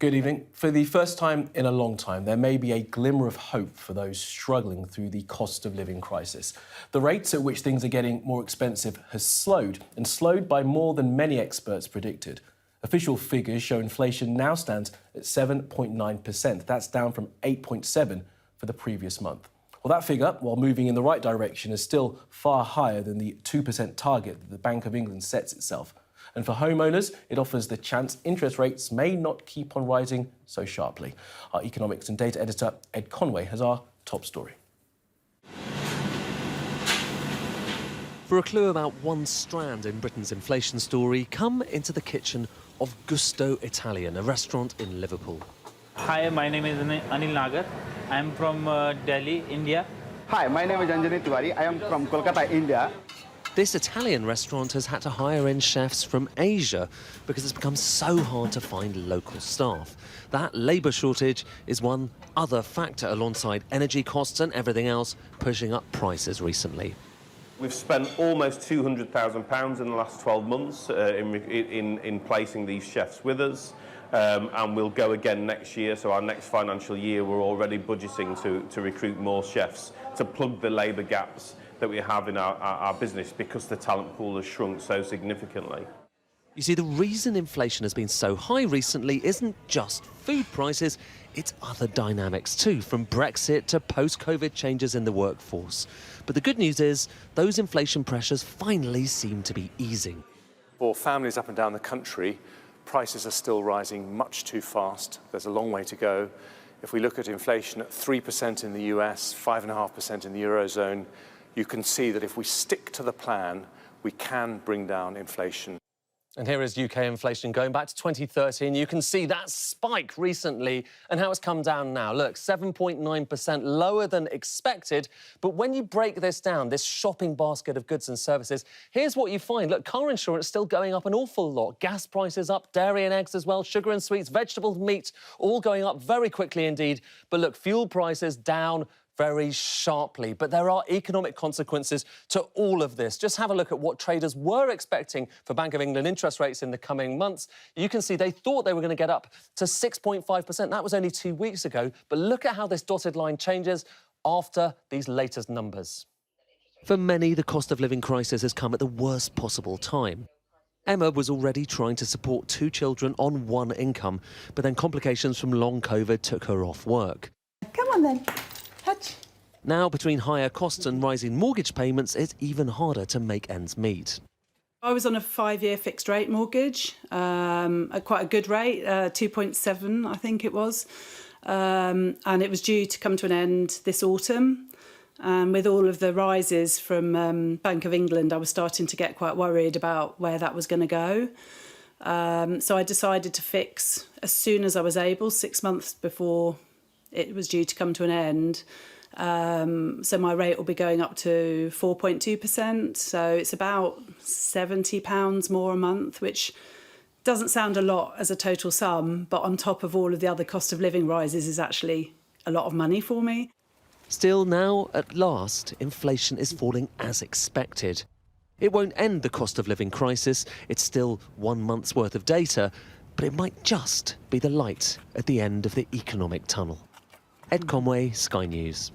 Good evening. For the first time in a long time, there may be a glimmer of hope for those struggling through the cost of living crisis. The rate at which things are getting more expensive has slowed, and slowed by more than many experts predicted. Official figures show inflation now stands at 7.9%. That's down from 8.7% for the previous month. Well, that figure, while moving in the right direction, is still far higher than the 2% target that the Bank of England sets itself. And for homeowners, it offers the chance interest rates may not keep on rising so sharply. Our economics and data editor, Ed Conway, has our top story. For a clue about one strand in Britain's inflation story, come into the kitchen of Gusto Italian, a restaurant in Liverpool. Hi, my name is Anil Nagar. I am from Delhi, India. Hi, my name is Anjani Tiwari. I am from Kolkata, India. This Italian restaurant has had to hire in chefs from Asia because it's become so hard to find local staff. That labour shortage is one other factor alongside energy costs and everything else pushing up prices recently. We've spent almost £200,000 in the last 12 months in placing these chefs with us, and we'll go again next year. So our next financial year, we're already budgeting to recruit more chefs to plug the labour gaps that we have in our business because the talent pool has shrunk so significantly. You see, the reason inflation has been so high recently isn't just food prices, it's other dynamics too, from Brexit to post-COVID changes in the workforce. But the good news is those inflation pressures finally seem to be easing. For families up and down the country, prices are still rising much too fast. There's a long way to go. If we look at inflation at 3% in the US, 5.5% in the Eurozone, you can see that if we stick to the plan, we can bring down inflation. And here is UK inflation going back to 2013. You can see that spike recently and how it's come down now. Look, 7.9% lower than expected. But when you break this down, this shopping basket of goods and services, here's what you find. Look, car insurance still going up an awful lot. Gas prices up, dairy and eggs as well, sugar and sweets, vegetables, meat, all going up very quickly indeed. But look, fuel prices down very sharply. But there are economic consequences to all of this. Just have a look at what traders were expecting for Bank of England interest rates in the coming months. You can see they thought they were going to get up to 6.5%. That was only 2 weeks ago. But look at how this dotted line changes after these latest numbers. For many, the cost of living crisis has come at the worst possible time. Emma was already trying to support 2 children on 1 income, but then complications from long COVID took her off work. Come on then. Touch. Now, between higher costs and rising mortgage payments, it's even harder to make ends meet. I was on a 5-year fixed rate mortgage, at quite a good rate, 2.7, I think it was. And it was due to come to an end this autumn. And with all of the rises from Bank of England, I was starting to get quite worried about where that was going to go. So I decided to fix as soon as I was able, 6 months before it was due to come to an end. So my rate will be going up to 4.2%. So it's about £70 more a month, which doesn't sound a lot as a total sum, but on top of all of the other cost of living rises is actually a lot of money for me. Still now, at last, inflation is falling as expected. It won't end the cost of living crisis. It's still 1 month's worth of data, but it might just be the light at the end of the economic tunnel. Ed Conway, Sky News.